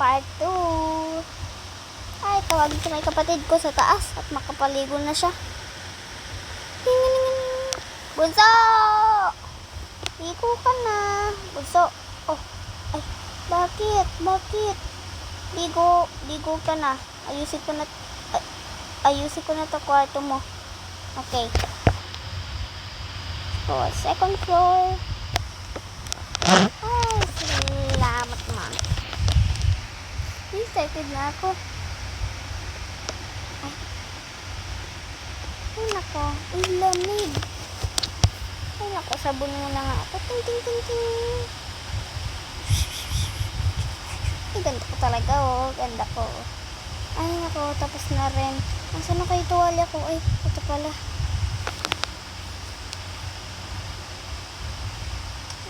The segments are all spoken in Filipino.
part 2. Ay, tawagin ko na yung kapatid ko sa taas at makapaligo na siya. Bunso! Ligo ka na. Bunso. Oh, ay, bakit? Ligo ka na. Ayusin ko na to kwarto mo. Okay. So, second floor. Ay, salamat man. Excited na ako. Ay, nako. Ay, lamig. Ay, nako. Sabon muna nga ako. Ting, ting, ting, ting. Ay, ganda ko talaga, oh. Ganda ko. Ay, nako. Tapos na rin. Nasaan na kayo tuwalya ko? Ay, ito pala.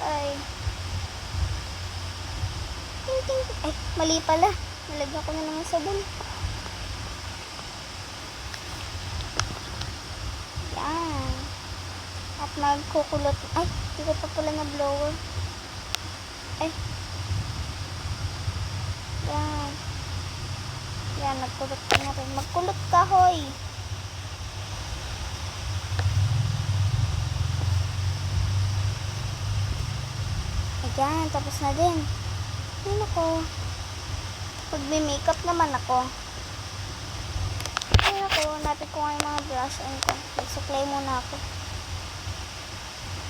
Ay. Ting, ting. Ay, mali pala. Nalagyan ko na naman sabon. Yan. At magkukulot. Ay, hindi ko pa pala na blower. Ay. Yan. Yan, nagkulot ka na rin. Magkulot ka, hoy. Ayan, tapos na din. Ay, nako. Pag-makeup naman ako. Ay, nako. Napit ko nga yung mga brush on ko. Nagsuklay muna ako.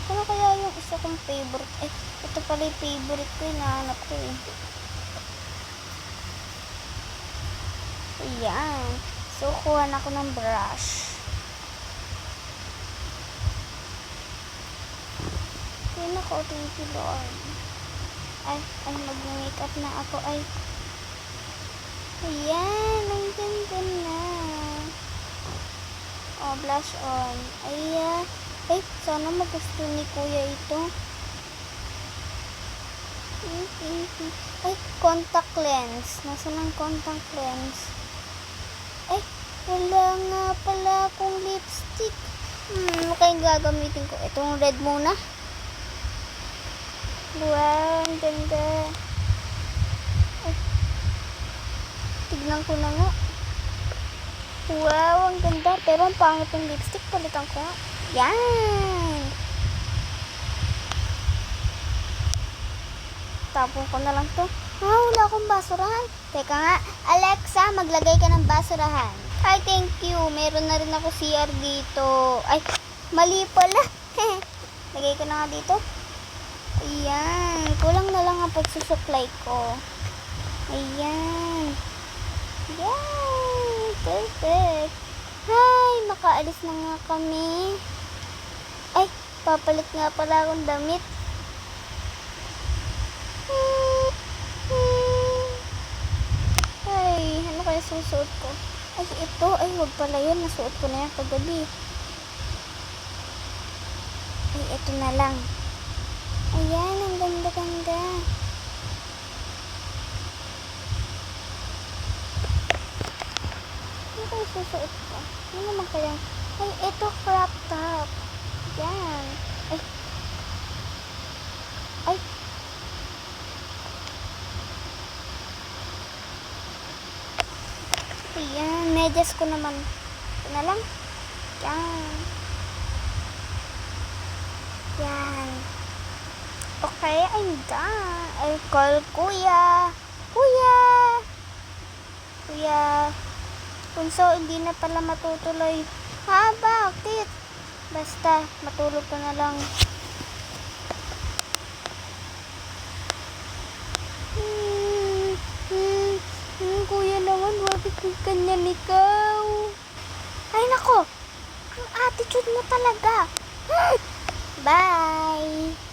Ano kaya yung isa kong favorite? Eh, ito pala yung favorite ko. Hinahanap ko eh. Ayan. So, kuha na ako ng brush. Ay, nako. Thank you, Lord. Ay, mag-makeup na ako. Ay. Ayan. Ang ganda na. Oh, blush on. Ayan. Ay, sana magusto ni Kuya ito. Ay, contact lens. Nasaan ang contact lens? Ay, wala nga pala akong lipstick. Kaya gagamitin ko. Itong red muna. Wow, ang ganda. Ay, tignan ko na nga. Wow, ang ganda. Pero ang pangit yung lipstick. Palitan ko nga. Yan! Tapon ko na lang to. Wala akong basurahan. Teka nga, Alexa, maglagay ka ng basurahan. Ay, thank you. Meron na rin ako CR dito. Ay, mali pala. Lagay ko na nga dito. Ayan. Kulang na lang ang pagsusupply ko. Ayan. Yan. Perfect. Hi, makaalis na nga kami. Ay, papalit nga pala akong damit. Ay, ano kaya susuot ko? Ay, ito. Ay, wag pala yun. Nasuot ko na yan kagabi. Ay, ito na lang. Ayan, ang ganda-ganda. Ano kaya susuot ko? Ano naman kaya? Ay, ito crop top. Yan. Ay. Ay. Ayan. Medyas ko naman. Ito na lang. Yan. Yan. Okay, I'm done. I call Kuya. Kuya. Kuya. Bunso, hindi na pala matutuloy. Ha? Bakit? Basta, matulog ka na lang. Kuya naman, bakit ganyan ikaw? Ay, nako! Ang attitude mo talaga. Bye!